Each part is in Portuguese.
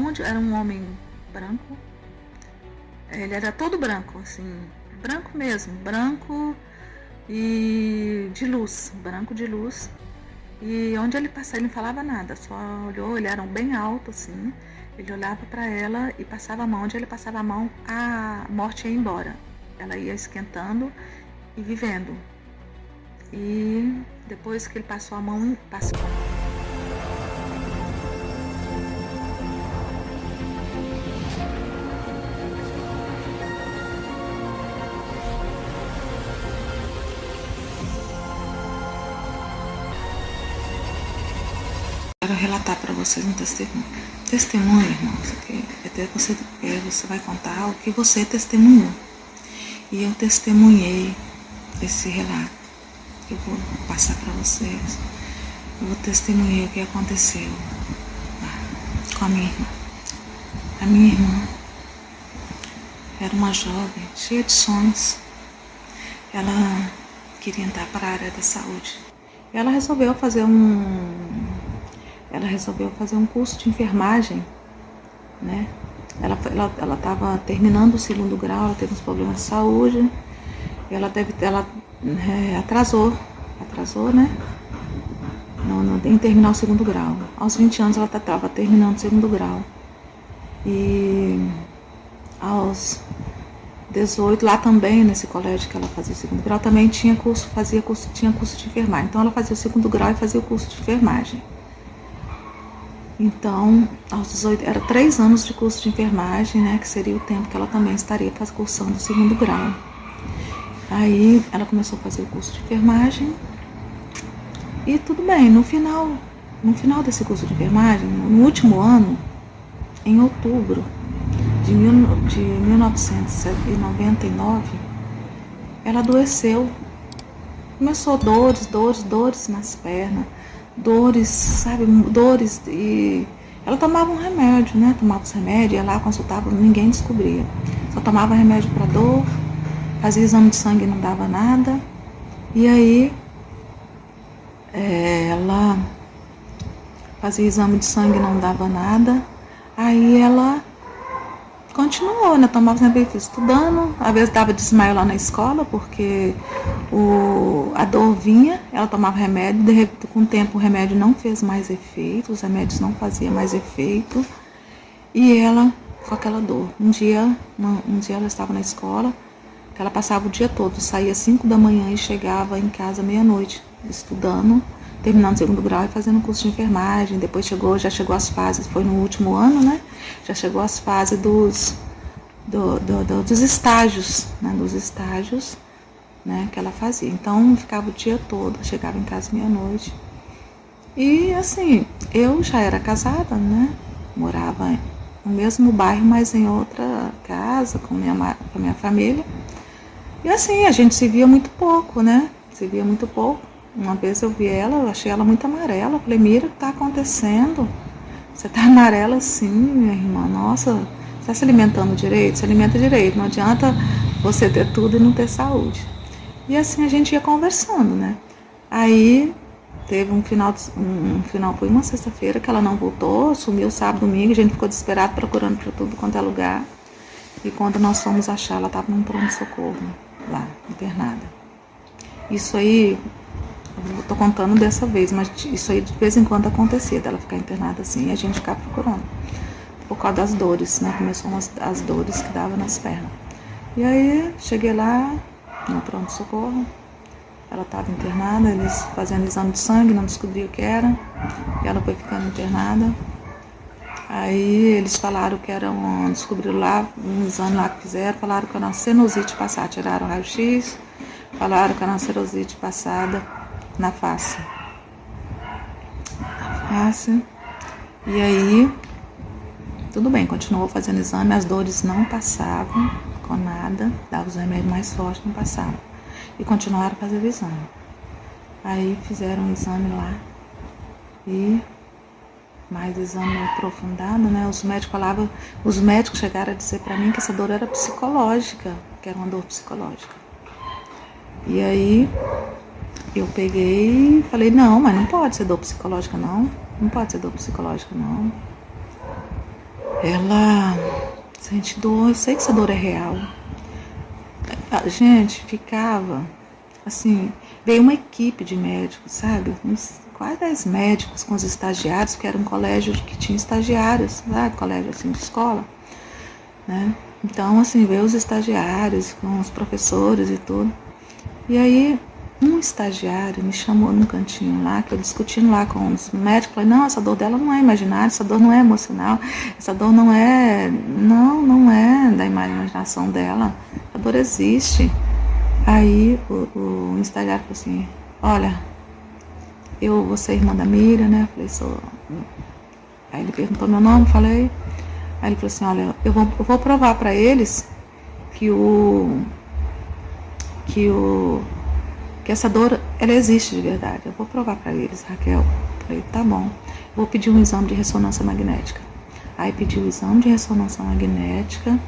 aonde era um homem branco. Ele era todo branco, assim, branco mesmo, branco e de luz, branco de luz. E onde ele passava, ele não falava nada, só olhou, ele era bem alto, assim. Ele olhava para ela e passava a mão. Onde ele passava a mão, a morte ia embora. Ela ia esquentando e vivendo. E depois que ele passou a mão, passou. Quero relatar para vocês um testemunho. Testemunho, irmãos, que até você vai contar o que você testemunhou. E eu testemunhei esse relato. Eu vou passar para vocês. Eu vou testemunhar o que aconteceu com a minha irmã. A minha irmã era uma jovem, cheia de sonhos. Ela queria entrar para a área da saúde. Ela resolveu fazer um curso de enfermagem, né? Ela estava terminando o segundo grau, ela teve uns problemas de saúde, ela atrasou, né? Em terminar o segundo grau. Aos 20 anos ela estava terminando o segundo grau. E aos 18, lá também, nesse colégio que ela fazia o segundo grau, também tinha curso de enfermagem. Então ela fazia o segundo grau e fazia o curso de enfermagem. Então, aos 18, era 3 anos de curso de enfermagem, né, que seria o tempo que ela também estaria cursando o segundo grau. Aí ela começou a fazer o curso de enfermagem e tudo bem. No final desse curso de enfermagem, no último ano, em outubro de 1999, ela adoeceu. Começou dores nas pernas, dores, e ela tomava um remédio, né? Tomava os remédios, ia lá, consultava, ninguém descobria. Só tomava remédio para dor, fazia exame de sangue e não dava nada. E aí ela fazia exame de sangue e não dava nada. Aí ela continuou, né? Tomava os remédios, estudando. Às vezes dava desmaio lá na escola, porque a dor vinha, ela tomava remédio, com o tempo o remédio não fez mais efeito, os remédios não faziam mais efeito, e ela com aquela dor. Um dia ela estava na escola, que ela passava o dia todo, saía às 5 da manhã e chegava em casa meia-noite, estudando, terminando o segundo grau e fazendo curso de enfermagem. Depois já chegou as fases, foi no último ano, né? Já chegou as fases dos estágios, né? Dos estágios, né, que ela fazia. Então ficava o dia todo, chegava em casa meia-noite. E assim, eu já era casada, né? Morava no mesmo bairro, mas em outra casa, com a minha família. E assim, a gente se via muito pouco, né? Se via muito pouco. Uma vez eu vi ela, eu achei ela muito amarela. Eu falei, Mira, o que está acontecendo? Você tá amarela assim, minha irmã. Nossa, você está se alimentando direito? Se alimenta direito. Não adianta você ter tudo e não ter saúde. E assim a gente ia conversando, né? Aí teve um final, foi uma sexta-feira que ela não voltou, sumiu sábado, domingo, a gente ficou desesperado procurando por tudo quanto é lugar. E quando nós fomos achar, ela estava num pronto-socorro, lá, internada. Isso aí, eu tô contando dessa vez, mas isso aí de vez em quando acontecia, dela ficar internada assim e a gente ficar procurando. Por causa das dores, né? Começou as dores que dava nas pernas. E aí, cheguei lá, no pronto-socorro, ela estava internada, eles fazendo exame de sangue, não descobriam o que era, e ela foi ficando internada. Aí eles falaram que descobriram lá, um exame lá que fizeram, falaram que era uma sinusite passada, tiraram o raio-x, falaram que era uma sinusite passada na face. E aí, tudo bem, continuou fazendo exame, as dores não passavam com nada, dava os remédios mais fortes, não passavam. E continuaram fazendo exame. Aí fizeram um exame lá e mais exame aprofundado, né? Os médicos chegaram a dizer para mim que essa dor era psicológica, que era uma dor psicológica. E aí eu peguei e falei, não, mas não pode ser dor psicológica não, não pode ser dor psicológica não. ela sente dor, eu sei que essa dor é real. A gente ficava, assim, veio uma equipe de médicos, sabe? Uns quase 10 médicos com os estagiários, que era um colégio que tinha estagiários, sabe? Colégio assim de escola, né? Então, assim, veio os estagiários com os professores e tudo. E aí, um estagiário me chamou num cantinho lá, que eu discutindo lá com os médicos, falei, não, essa dor dela não é imaginária, essa dor não é emocional, essa dor não é da imaginação dela, a dor existe. Aí o estagiário falou assim, olha, eu vou ser irmã da Miriam, né? Eu falei, sou. Aí ele perguntou meu nome, falei. Aí ele falou assim, olha, eu vou provar para eles que essa dor, ela existe de verdade. Eu vou provar para eles, Raquel. Eu falei, tá bom. Eu vou pedir um exame de ressonância magnética. Aí pedi o exame de ressonância magnética.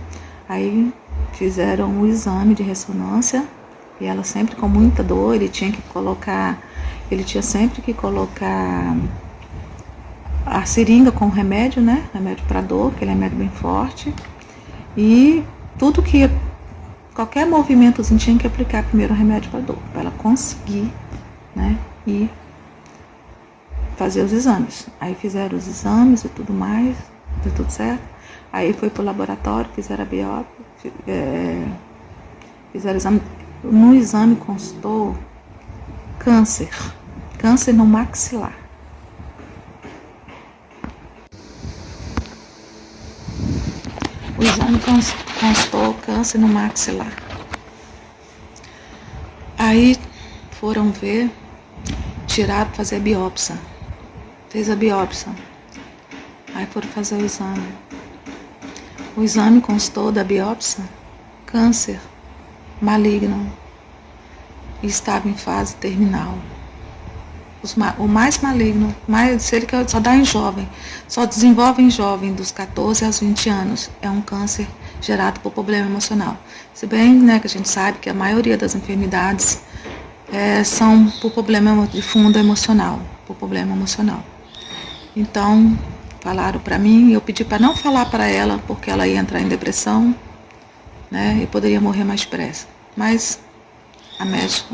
Aí fizeram o exame de ressonância. E ela sempre com muita dor, ele tinha sempre que colocar a seringa com remédio, né? Remédio para dor, que ele é remédio bem forte. E tudo que qualquer movimentozinho tinha que aplicar primeiro o remédio para dor, para ela conseguir, né? E fazer os exames. Aí fizeram os exames e tudo mais, deu tudo certo. Aí foi pro laboratório, fizeram a biópsia, fizeram o exame. No exame constou câncer no maxilar. O exame constou câncer no maxilar. Aí foram ver, tiraram, fazer a biópsia. Fez a biópsia. Aí foram fazer o exame. O exame constou da biópsia câncer maligno e estava em fase terminal. O mais maligno, ele só dá em jovem, só desenvolve em jovem dos 14 aos 20 anos. É um câncer gerado por problema emocional. Se bem, né, que a gente sabe que a maioria das enfermidades são por problema de fundo emocional, por problema emocional. Então, falaram para mim, eu pedi para não falar para ela, porque ela ia entrar em depressão, né, e poderia morrer mais depressa. Mas a médica,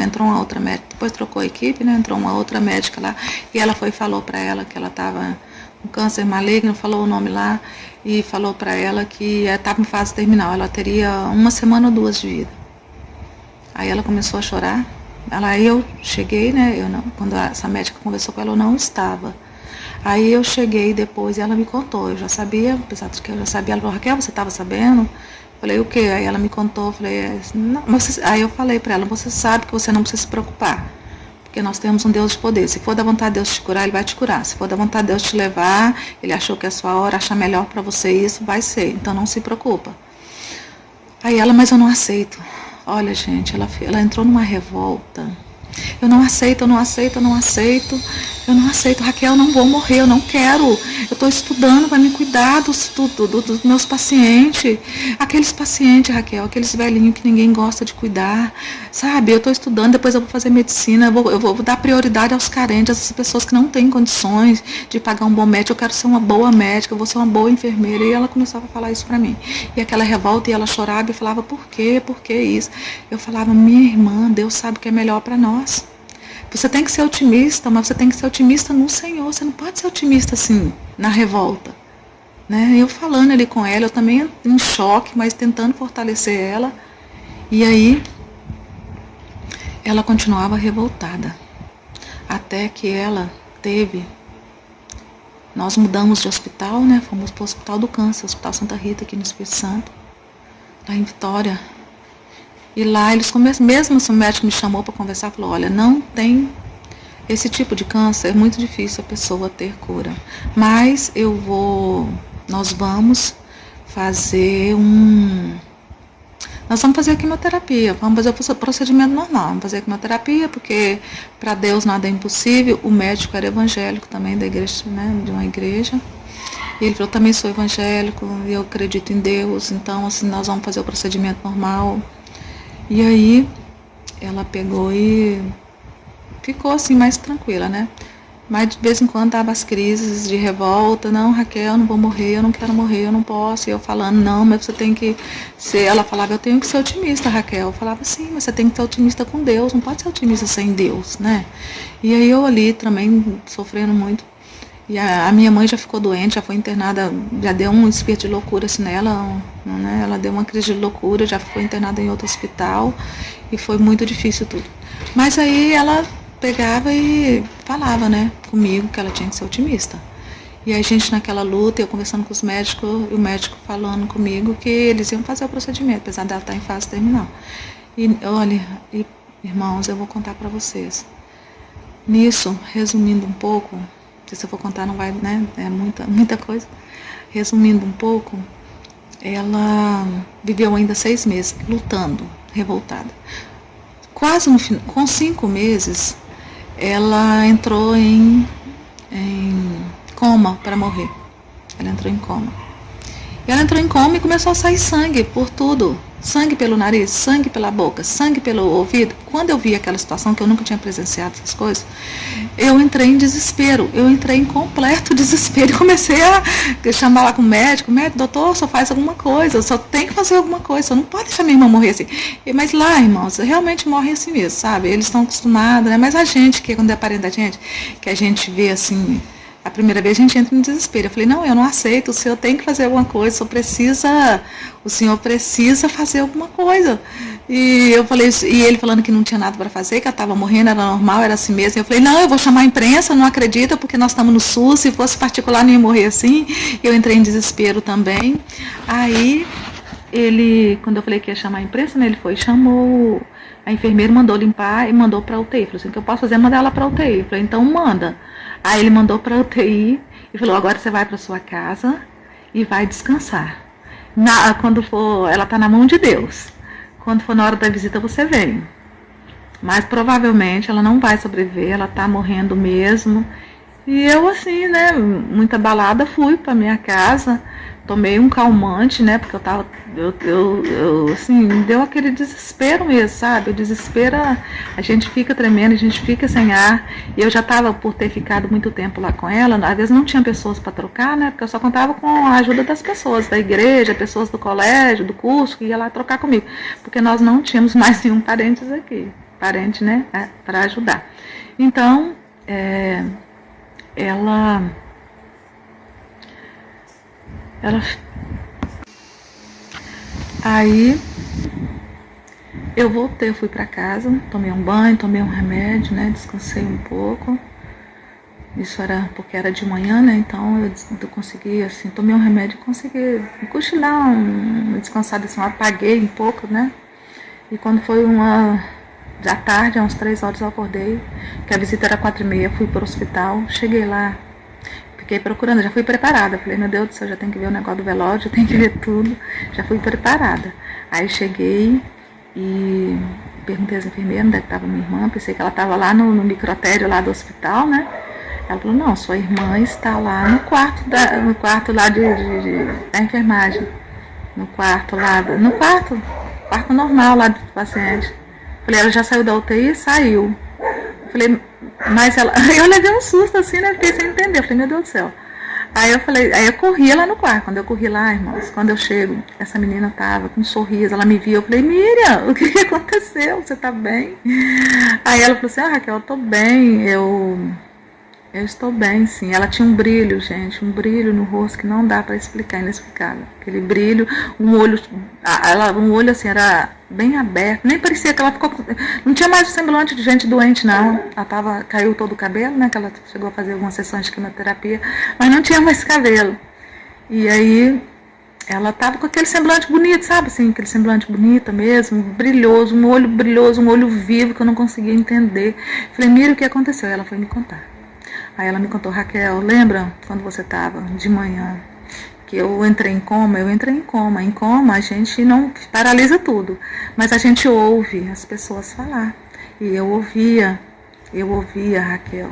entrou uma outra médica, depois trocou a equipe, né, entrou uma outra médica lá, e ela foi e falou para ela que ela estava com câncer maligno, falou o nome lá, e falou para ela que estava em fase terminal, ela teria 1 semana ou 2 de vida. Aí ela começou a chorar, eu cheguei, né, quando essa médica conversou com ela, eu não estava. Aí eu cheguei depois e ela me contou, eu já sabia, apesar de que eu já sabia, ela falou, Raquel, você estava sabendo? Falei, o quê? Aí ela me contou, falei, não, aí eu falei para ela, você sabe que você não precisa se preocupar, porque nós temos um Deus de poder, se for da vontade de Deus te curar, Ele vai te curar, se for da vontade de Deus te levar, Ele achou que é a sua hora, achar melhor para você isso, vai ser, então não se preocupa. Aí ela, mas eu não aceito. Olha, gente, ela entrou numa revolta. Eu não aceito, Raquel, eu não vou morrer, eu não quero. Eu estou estudando para me cuidar dos meus pacientes. Aqueles pacientes, Raquel, aqueles velhinhos que ninguém gosta de cuidar, sabe? Eu estou estudando, depois eu vou fazer medicina, eu vou dar prioridade aos carentes, às pessoas que não têm condições de pagar um bom médico. Eu quero ser uma boa médica, eu vou ser uma boa enfermeira. E ela começava a falar isso para mim. E aquela revolta, e ela chorava e falava, por quê? Por que isso? Eu falava, minha irmã, Deus sabe o que é melhor para nós. Você tem que ser otimista, mas você tem que ser otimista no Senhor. Você não pode ser otimista assim, na revolta. Né? Eu falando ali com ela, eu também em choque, mas tentando fortalecer ela. E aí, ela continuava revoltada. Até que ela teve... Nós mudamos de hospital, né? Fomos para o Hospital do Câncer, Hospital Santa Rita, aqui no Espírito Santo. Lá em Vitória. E lá eles começam, mesmo se o médico me chamou para conversar, falou, olha, não tem esse tipo de câncer, é muito difícil a pessoa ter cura. Mas nós vamos fazer a quimioterapia, vamos fazer o procedimento normal, vamos fazer a quimioterapia, porque para Deus nada é impossível. O médico era evangélico também, da igreja, né, de uma igreja. E ele falou, eu também sou evangélico, eu acredito em Deus, então assim, nós vamos fazer o procedimento normal. E aí, ela pegou e ficou assim mais tranquila, né? Mas de vez em quando dava as crises de revolta, não, Raquel, eu não vou morrer, eu não quero morrer, eu não posso. E eu falando, não, mas você tem que ser. Ela falava, eu tenho que ser otimista, Raquel. Eu falava, sim, mas você tem que ser otimista com Deus, não pode ser otimista sem Deus, né? E aí eu ali também sofrendo muito. E a minha mãe já ficou doente, já foi internada, já deu um espírito de loucura assim nela, né? Ela deu uma crise de loucura, já ficou internada em outro hospital e foi muito difícil tudo. Mas aí ela pegava e falava, né, comigo que ela tinha que ser otimista. E a gente naquela luta, eu conversando com os médicos, e o médico falando comigo que eles iam fazer o procedimento, apesar dela estar em fase terminal. E olha, irmãos, eu vou contar para vocês. Nisso, resumindo um pouco, se eu for contar não vai, né, é muita coisa. Resumindo um pouco, ela viveu ainda 6 meses lutando, revoltada. Quase no final, com 5 meses, ela entrou em coma para morrer. Ela entrou em coma. E ela entrou em coma e começou a sair sangue por tudo. Sangue pelo nariz, sangue pela boca, sangue pelo ouvido. Quando eu vi aquela situação, que eu nunca tinha presenciado essas coisas, eu entrei em desespero. Eu entrei em completo desespero. E comecei a chamar lá com o médico, doutor, só faz alguma coisa, só tem que fazer alguma coisa, só não pode deixar minha irmã morrer assim. Mas lá, irmãos, realmente morre assim mesmo, sabe? Eles estão acostumados, né? Mas a gente, que quando é parente da gente, que a gente vê assim, a primeira vez a gente entra em desespero. Eu falei, não, eu não aceito, o senhor tem que fazer alguma coisa, o senhor precisa fazer alguma coisa. E eu falei, e ele falando que não tinha nada para fazer, que ela estava morrendo, era normal, era assim mesmo. Eu falei, não, eu vou chamar a imprensa, não acredita, porque nós estamos no SUS, se fosse particular não ia morrer assim. Eu entrei em desespero também. Aí ele, quando eu falei que ia chamar a imprensa, né, ele foi, chamou, a enfermeira mandou limpar e mandou para a UTI. Falei assim, o que eu posso fazer é mandar ela para a UTI. Eu falei, então manda. Aí ele mandou para a UTI e falou, agora você vai para sua casa e vai descansar. Quando for, ela está na mão de Deus. Quando for na hora da visita você vem. Mas provavelmente ela não vai sobreviver, ela está morrendo mesmo. E eu assim, né, muita balada, fui para minha casa, tomei um calmante, né, porque eu tava, assim, deu aquele desespero mesmo, sabe, o desespero, a gente fica tremendo, a gente fica sem ar, e eu já tava, por ter ficado muito tempo lá com ela, às vezes não tinha pessoas para trocar, né, porque eu só contava com a ajuda das pessoas, da igreja, pessoas do colégio, do curso, que ia lá trocar comigo, porque nós não tínhamos mais nenhum parente, né, para ajudar. Então, ela aí eu voltei, eu fui para casa, tomei um banho, tomei um remédio, né, descansei um pouco. Isso era porque era de manhã, né, então eu consegui, assim, tomei um remédio e consegui cochilar, descansar desse lado, apaguei um pouco, né, e quando foi da tarde, às 3 horas eu acordei, que a visita era 4h30, fui para o hospital, cheguei lá, fiquei procurando, já fui preparada, falei, meu Deus do céu, já tem que ver o negócio do velório, já tem que ver tudo, já fui preparada. Aí cheguei e perguntei às enfermeiras onde é que estava minha irmã, pensei que ela estava lá no microtério lá do hospital, né? Ela falou, não, sua irmã está lá no quarto lá da enfermagem, no quarto normal lá do paciente. Falei, ela já saiu da UTI? Saiu. Falei, mas ela... Eu levei um susto assim, né? Fiquei sem entender. Eu falei, meu Deus do céu. Aí eu corri lá no quarto. Quando eu corri lá, irmãos, quando eu chego, essa menina tava com um sorriso, ela me viu. Eu falei, Miriam, o que aconteceu? Você tá bem? Aí ela falou assim, Raquel, eu tô bem, eu estou bem, sim. Ela tinha um brilho, gente, um brilho no rosto que não dá para explicar, inexplicável. Aquele brilho, um olho assim, era bem aberto, nem parecia que ela ficou... Não tinha mais o semblante de gente doente, não. Caiu todo o cabelo, né, que ela chegou a fazer algumas sessões de quimioterapia, mas não tinha mais cabelo. E aí, ela tava com aquele semblante bonito, sabe, assim, aquele semblante bonito mesmo, brilhoso, um olho vivo que eu não conseguia entender. Falei, Mira, o que aconteceu? Ela foi me contar. Aí ela me contou, Raquel, lembra quando você estava de manhã, que eu entrei em coma? Eu entrei em coma. Em coma a gente não paralisa tudo, mas a gente ouve as pessoas falar. E eu ouvia, Raquel,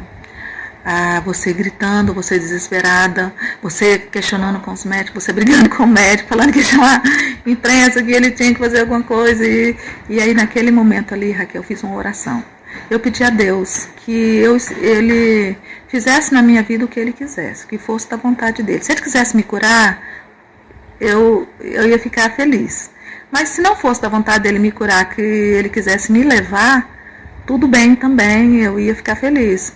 você gritando, você desesperada, você questionando com os médicos, você brigando com o médico, falando que chamar imprensa, que ele tinha que fazer alguma coisa. E aí naquele momento ali, Raquel, eu fiz uma oração. eu pedi a Deus que Ele fizesse na minha vida o que Ele quisesse, que fosse da vontade dEle. Se Ele quisesse me curar, eu ia ficar feliz. Mas se não fosse da vontade dEle me curar, que Ele quisesse me levar, tudo bem também, eu ia ficar feliz.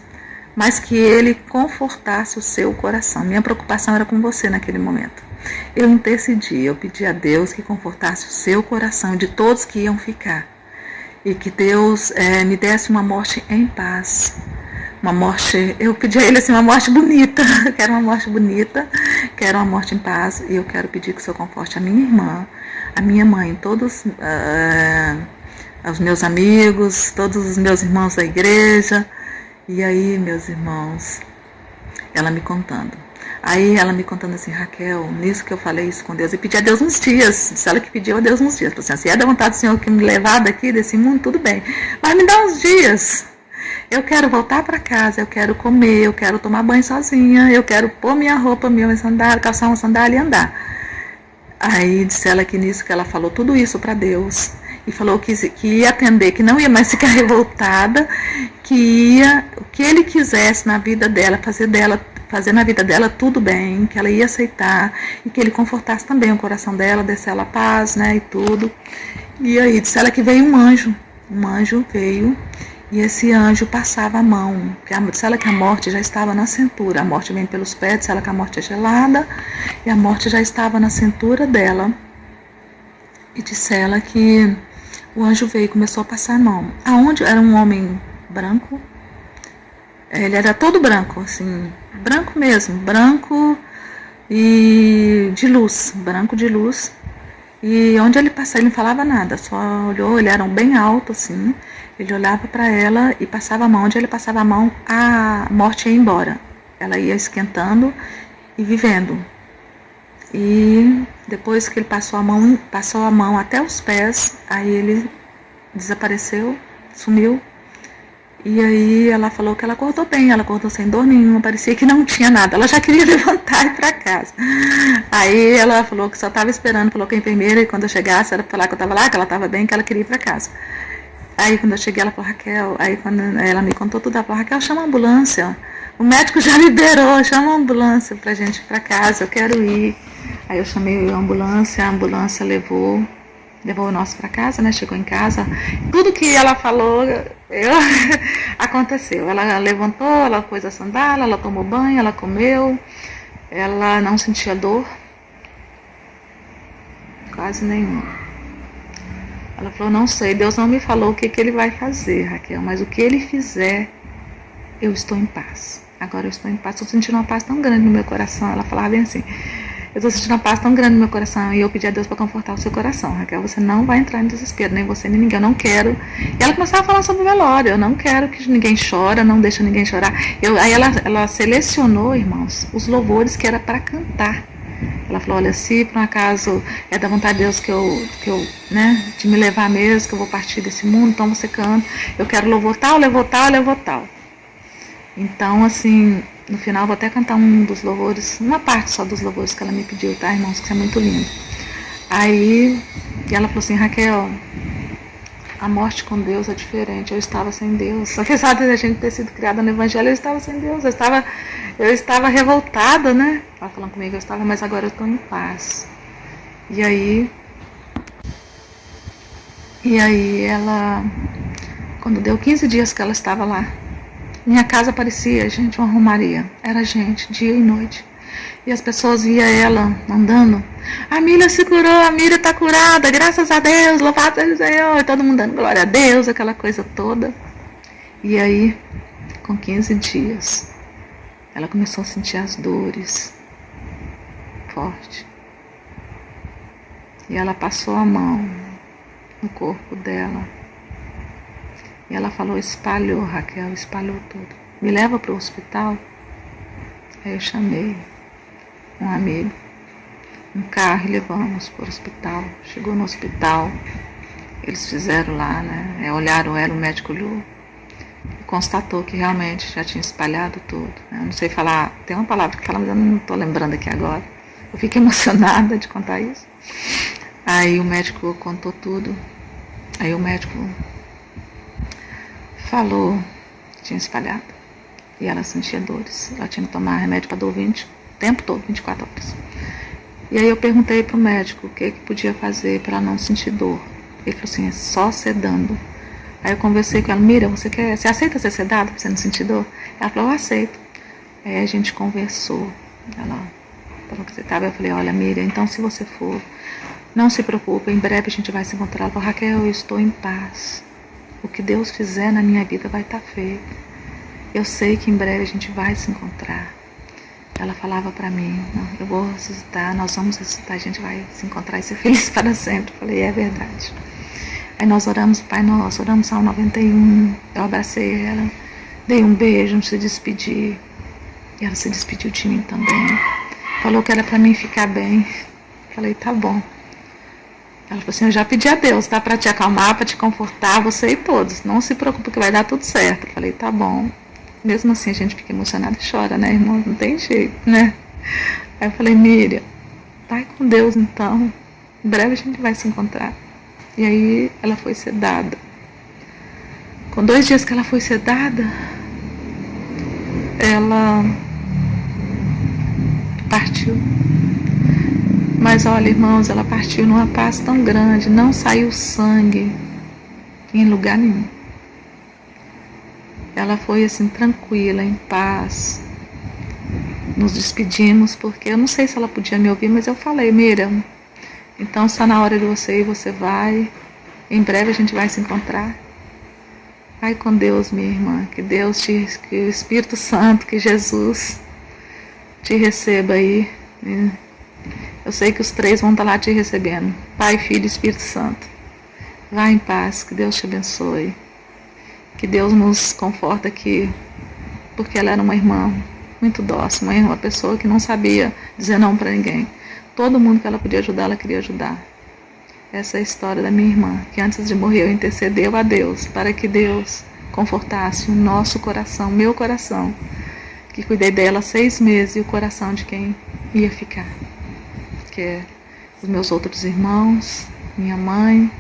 Mas que Ele confortasse o seu coração. Minha preocupação era com você naquele momento. Eu intercedi, eu pedi a Deus que confortasse o seu coração, de todos que iam ficar. E que Deus me desse uma morte em paz. Uma morte, eu pedi a Ele assim, uma morte bonita. Quero uma morte bonita, quero uma morte em paz. E eu quero pedir que o Senhor conforte a minha irmã, a minha mãe, todos os meus amigos, todos os meus irmãos da igreja. E aí, meus irmãos, ela me contando. Aí ela me contando assim, Raquel, nisso que eu falei isso com Deus, e pedi a Deus uns dias, se ela que pediu a Deus uns dias, assim, se é da vontade do Senhor que me levar daqui, desse mundo, tudo bem, mas me dá uns dias, eu quero voltar para casa, eu quero comer, eu quero tomar banho sozinha, eu quero pôr minha roupa, minha sandália, calçar uma sandália e andar. Aí disse ela que nisso que ela falou tudo isso para Deus, e falou que ia atender, que não ia mais ficar revoltada, que ia, o que Ele quisesse na vida dela, fazer na vida dela tudo bem, que ela ia aceitar, e que Ele confortasse também o coração dela, desse ela paz, né, e tudo. E aí disse ela que veio um anjo veio, e esse anjo passava a mão, disse ela que a morte já estava na cintura, a morte vem pelos pés, disse ela que a morte é gelada, e a morte já estava na cintura dela, e disse ela que o anjo veio e começou a passar a mão, aonde era um homem branco, ele era todo branco, assim, branco mesmo, branco e de luz, branco de luz. E onde ele passava, ele não falava nada, só olhou, ele era bem alto, assim, ele olhava para ela e passava a mão. Onde ele passava a mão, a morte ia embora. Ela ia esquentando e vivendo. E depois que ele passou a mão até os pés, aí ele desapareceu, sumiu. E aí ela falou que ela acordou bem, ela acordou sem dor nenhuma, parecia que não tinha nada, ela já queria levantar e ir para casa. Aí ela falou que só estava esperando, falou que a enfermeira, e quando eu chegasse, ela falar que eu estava lá, que ela estava bem, que ela queria ir para casa. Aí quando eu cheguei, ela falou, Raquel, aí quando ela me contou tudo, ela falou, Raquel, chama a ambulância, o médico já liberou, chama a ambulância pra gente ir para casa, eu quero ir. Aí eu chamei a ambulância levou nós para casa, né? Chegou em casa, tudo que ela falou aconteceu. Ela levantou, ela pôs a sandália, ela tomou banho, ela comeu, ela não sentia dor, quase nenhuma. Ela falou, não sei, Deus não me falou o que Ele vai fazer, Raquel, mas o que Ele fizer, eu estou em paz. Agora eu estou em paz, estou sentindo uma paz tão grande no meu coração. Ela falava bem assim, eu estou sentindo uma paz tão grande no meu coração, e eu pedi a Deus para confortar o seu coração, Raquel, você não vai entrar em desespero, nem você nem ninguém, eu não quero. E ela começava a falar sobre o velório, eu não quero que ninguém chora, não deixa ninguém chorar. Aí ela selecionou, irmãos, os louvores que era para cantar. Ela falou, olha, se por um acaso é da vontade de Deus que eu né, de me levar mesmo, que eu vou partir desse mundo, então você canta, eu quero louvor tal. Então, assim, no final vou até cantar um dos louvores, uma parte só dos louvores que ela me pediu, tá, irmãos, que é muito lindo. Aí, e ela falou assim, Raquel, a morte com Deus é diferente, eu estava sem Deus. Apesar de a gente ter sido criada no Evangelho, eu estava sem Deus, eu estava revoltada, né? Ela falando comigo, mas agora eu estou em paz. E aí ela, quando deu 15 dias que ela estava lá, minha casa parecia, gente, uma romaria. Era gente, dia e noite. E as pessoas viam ela andando. A Miriam se curou, a Miriam está curada, graças a Deus, louvado seja o Senhor. E todo mundo dando glória a Deus, aquela coisa toda. E aí, com 15 dias, ela começou a sentir as dores forte. E ela passou a mão no corpo dela. E ela falou, espalhou, Raquel, espalhou tudo. Me leva para o hospital? Aí eu chamei um amigo, um carro, e levamos para o hospital. Chegou no hospital, eles fizeram lá, né? Olharam ela, o médico olhou e constatou que realmente já tinha espalhado tudo. Eu não sei falar, tem uma palavra que fala, mas eu não estou lembrando aqui agora. Eu fiquei emocionada de contar isso. Aí o médico contou tudo. Aí o médico falou que tinha espalhado e ela sentia dores. Ela tinha que tomar remédio para dor o tempo todo, 24 horas. E aí eu perguntei para o médico o que podia fazer para ela não sentir dor. Ele falou assim, é só sedando. Aí eu conversei com ela, Mira, você aceita ser sedada para você não sentir dor? Ela falou, eu aceito. Aí a gente conversou. Ela falou que você estava. Eu falei, olha, Mira, então se você for, não se preocupe, em breve a gente vai se encontrar. Ela falou, Raquel, eu estou em paz. O que Deus fizer na minha vida vai estar feito. Eu sei que em breve a gente vai se encontrar. Ela falava para mim, eu vou ressuscitar, nós vamos ressuscitar, a gente vai se encontrar e ser feliz para sempre. Eu falei, é verdade. Aí nós oramos, Pai Nosso, oramos Salmo 91, eu abracei ela, dei um beijo, se despedi. E ela se despediu de mim também. Falou que era para mim ficar bem. Falei, tá bom. Ela falou assim, eu já pedi a Deus, tá? Para te acalmar, para te confortar, você e todos. Não se preocupe que vai dar tudo certo. Falei, tá bom. Mesmo assim a gente fica emocionada e chora, né, irmão? Não tem jeito, né? Aí eu falei, Miriam, vai com Deus então. Em breve a gente vai se encontrar. E aí ela foi sedada. Com 2 dias que ela foi sedada, ela partiu. Mas olha, irmãos, ela partiu numa paz tão grande, não saiu sangue em lugar nenhum. Ela foi assim, tranquila, em paz. Nos despedimos, porque eu não sei se ela podia me ouvir, mas eu falei, Miriam, então está na hora de você ir, você vai. Em breve a gente vai se encontrar. Vai com Deus, minha irmã, que que o Espírito Santo, que Jesus te receba aí. Eu sei que os 3 vão estar lá te recebendo. Pai, Filho e Espírito Santo. Vá em paz, que Deus te abençoe. Que Deus nos conforta aqui, porque ela era uma irmã muito dócil, uma pessoa que não sabia dizer não para ninguém. Todo mundo que ela podia ajudar, ela queria ajudar. Essa é a história da minha irmã, que antes de morrer intercedeu a Deus, para que Deus confortasse o nosso coração, meu coração, que cuidei dela 6 meses, e o coração de quem ia ficar, que é os meus outros irmãos, minha mãe.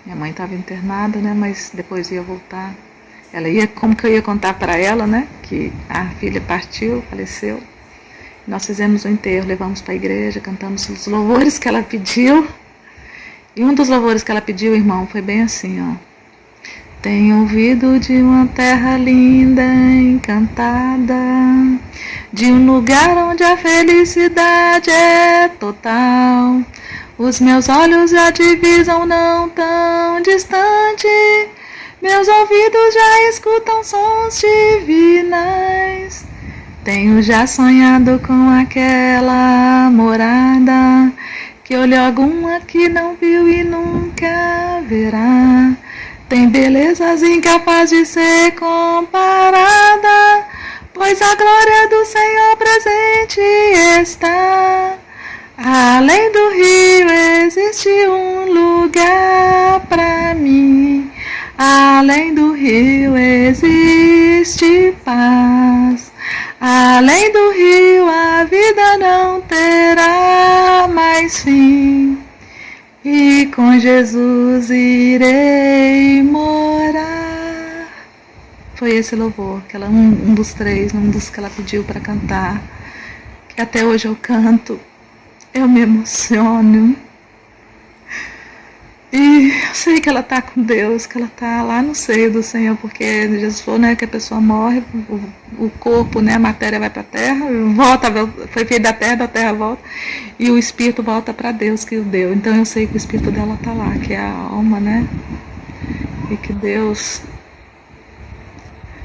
Minha mãe estava internada, né? Mas depois ia voltar. Ela ia, como que eu ia contar para ela, né? Que a filha partiu, faleceu. Nós fizemos o enterro, levamos para a igreja, cantamos os louvores que ela pediu. E um dos louvores que ela pediu, irmão, foi bem assim, ó. Tenho ouvido de uma terra linda, encantada, de um lugar onde a felicidade é total. Os meus olhos já divisam não tão distante, meus ouvidos já escutam sons divinais. Tenho já sonhado com aquela morada, que olhou alguma que não viu e nunca verá. Tem belezas incapazes de ser comparada, pois a glória do Senhor presente está. Além do rio existe um lugar para mim. Além do rio existe paz. Além do rio a vida não terá mais fim. E com Jesus irei morar. Foi esse louvor, um dos 3, um dos que ela pediu para cantar, que até hoje eu canto. Eu me emociono. E eu sei que ela está com Deus, que ela está lá no seio do Senhor, porque Jesus falou, né, que a pessoa morre, o corpo, né, a matéria vai para a terra, volta, foi feito da terra volta, e o espírito volta para Deus que o deu. Então eu sei que o espírito dela está lá, que é a alma, né? E que Deus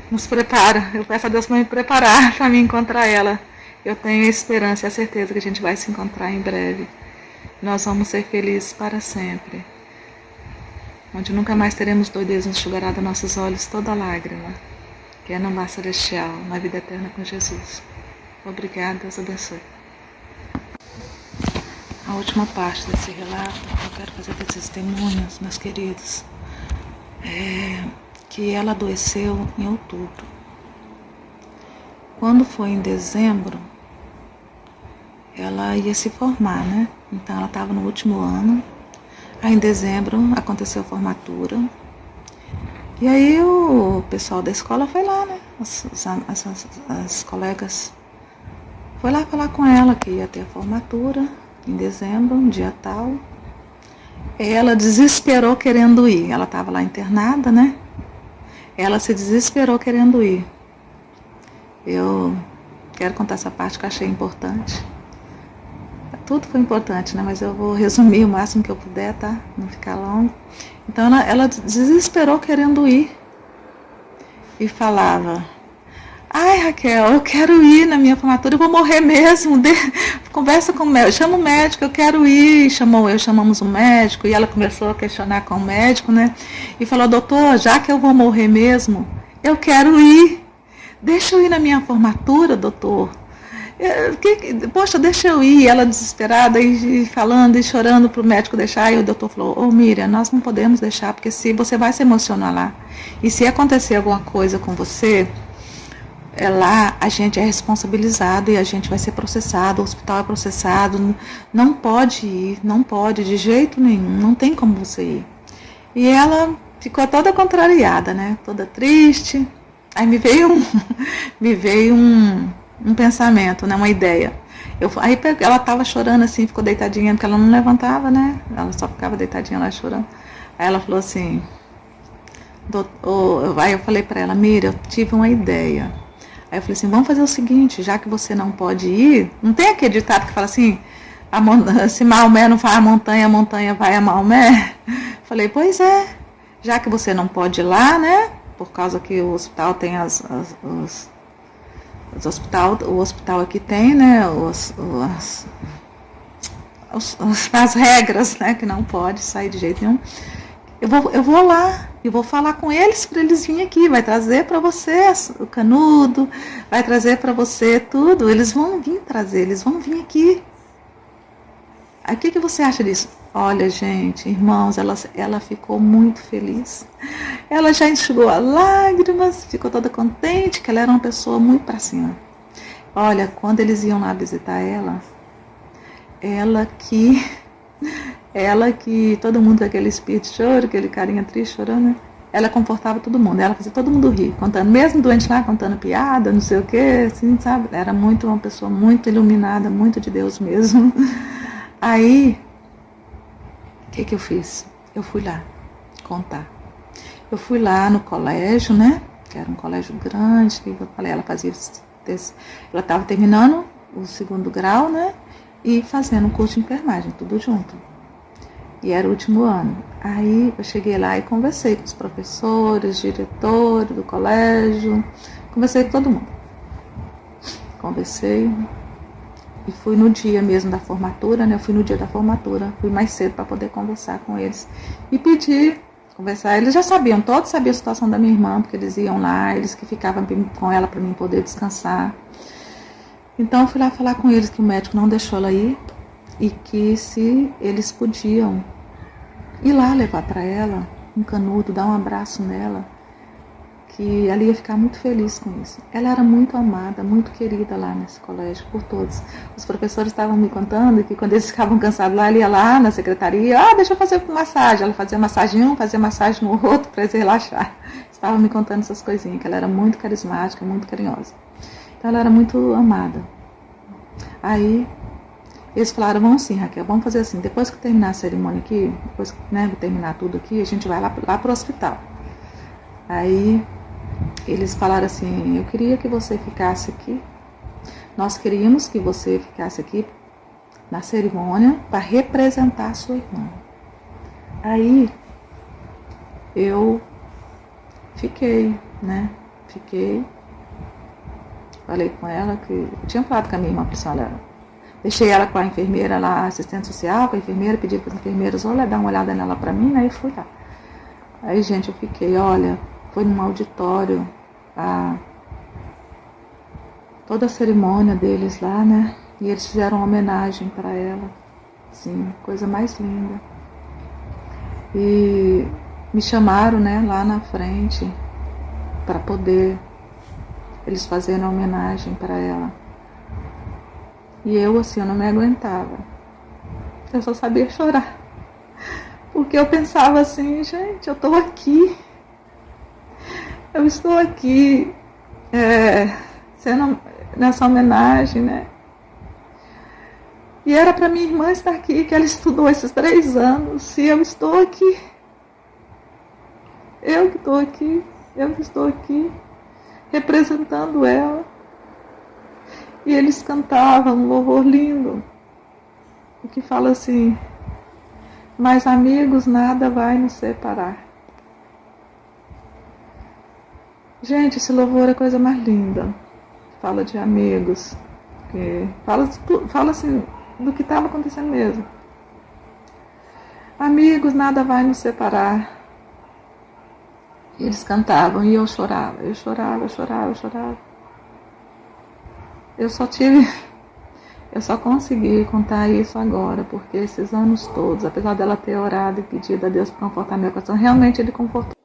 nos prepara. Eu peço a Deus para me preparar para me encontrar ela. Eu tenho a esperança e a certeza que a gente vai se encontrar em breve. Nós vamos ser felizes para sempre. Onde nunca mais teremos dor, Deus enxugará dos nossos olhos toda lágrima, que é no lar celestial, na vida eterna com Jesus. Obrigada, Deus abençoe. A última parte desse relato que eu quero fazer de testemunhos, meus queridos, é que ela adoeceu em outubro. Quando foi em dezembro, ela ia se formar, né? Então ela estava no último ano. Aí em dezembro aconteceu a formatura. E aí o pessoal da escola foi lá, né? As colegas foi lá falar com ela que ia ter a formatura em dezembro, um dia tal. Ela desesperou querendo ir. Ela estava lá internada, né? Ela se desesperou querendo ir. Eu quero contar essa parte que eu achei importante. Tudo foi importante, né? Mas eu vou resumir o máximo que eu puder, tá? Não ficar longo. Então ela desesperou querendo ir. E falava: ai, Raquel, eu quero ir na minha formatura, eu vou morrer mesmo. Conversa com o médico, chama o médico, eu quero ir. Chamamos o médico e ela começou a questionar com o médico, né? E falou: doutor, já que eu vou morrer mesmo, eu quero ir. Deixa eu ir na minha formatura, doutor. Poxa, deixa eu ir. Ela desesperada e falando e chorando para o médico deixar. E o doutor falou: ô Miriam, nós não podemos deixar, porque se você vai se emocionar lá. E se acontecer alguma coisa com você, lá a gente é responsabilizado e a gente vai ser processado, o hospital é processado. Não pode ir, não pode, de jeito nenhum, não tem como você ir. E ela ficou toda contrariada, né? Toda triste. Aí me veio um pensamento, né, uma ideia. Aí ela estava chorando assim, ficou deitadinha, porque ela não levantava, né? Ela só ficava deitadinha lá chorando. Aí ela falou assim, aí eu falei para ela: Miriam, eu tive uma ideia. Aí eu falei assim: vamos fazer o seguinte, já que você não pode ir, não tem aquele ditado que fala assim, se Maomé não vai à montanha, a montanha vai a Maomé? Falei: pois é, já que você não pode ir lá, né? Por causa que o hospital tem o hospital aqui tem, né, as regras, né, que não pode sair de jeito nenhum. Eu vou lá e vou falar com eles para eles virem aqui, vai trazer para você o canudo, vai trazer para você tudo, eles vão vir trazer, eles vão vir aqui. Aí o que você acha disso? Olha, gente, irmãos, ela ficou muito feliz. Ela já enxugou as lágrimas, ficou toda contente, que ela era uma pessoa muito para cima. Olha, quando eles iam lá visitar ela que todo mundo com aquele espírito de choro, aquele carinha triste chorando, né? Ela confortava todo mundo, ela fazia todo mundo rir, contando, mesmo doente lá, contando piada, não sei o que, assim, sabe? Era uma pessoa muito iluminada, muito de Deus mesmo. Aí, o que eu fiz? Eu fui lá contar. Eu fui lá no colégio, né? Que era um colégio grande, que eu falei, ela estava terminando o 2º grau, né? E fazendo um curso de enfermagem, tudo junto. E era o último ano. Aí eu cheguei lá e conversei com os professores, diretores do colégio, conversei com todo mundo. Conversei e fui no dia mesmo da formatura, né? Eu fui no dia da formatura, fui mais cedo para poder conversar com eles. E pedi conversar, eles já sabiam, todos sabiam a situação da minha irmã, porque eles iam lá, eles que ficavam com ela para mim poder descansar. Então eu fui lá falar com eles que o médico não deixou ela ir e que se eles podiam ir lá levar para ela um canudo, dar um abraço nela, que ela ia ficar muito feliz com isso. Ela era muito amada, muito querida lá nesse colégio, por todos. Os professores estavam me contando que quando eles ficavam cansados lá, ela ia lá na secretaria, deixa eu fazer massagem. Ela fazia massagem em um, fazia massagem no outro, para eles relaxar. Estavam me contando essas coisinhas, que ela era muito carismática, muito carinhosa. Então ela era muito amada. Aí eles falaram: vamos sim, Raquel, vamos fazer assim, depois que terminar a cerimônia aqui, depois que, né, terminar tudo aqui, a gente vai lá para o hospital. Aí eles falaram assim: eu queria que você ficasse aqui, nós queríamos que você ficasse aqui na cerimônia para representar a sua irmã. Aí eu fiquei, né, falei com ela que eu tinha falado com a minha irmã, deixei ela com a enfermeira lá, a assistente social, com a enfermeira, pedi para as enfermeiras, dar uma olhada nela para mim, aí fui lá. Aí, gente, eu fiquei, olha, foi num auditório, toda a cerimônia deles lá, né? E eles fizeram uma homenagem para ela, sim, coisa mais linda. E me chamaram, né, lá na frente para poder eles fazerem a homenagem para ela. E eu, assim, eu não me aguentava. Eu só sabia chorar. Porque eu pensava assim, gente, eu tô aqui. Eu estou aqui sendo nessa homenagem, né? E era para minha irmã estar aqui, que ela estudou esses 3 anos, e eu estou aqui. Eu que estou aqui, representando ela. E eles cantavam um louvor lindo, que fala assim: mas amigos, nada vai nos separar. Gente, esse louvor é a coisa mais linda. Fala de amigos, fala assim do que estava acontecendo mesmo. Amigos, nada vai nos separar. E eles cantavam e eu chorava. Eu só consegui contar isso agora, porque esses anos todos, apesar dela ter orado e pedido a Deus para confortar meu coração, realmente Ele confortou.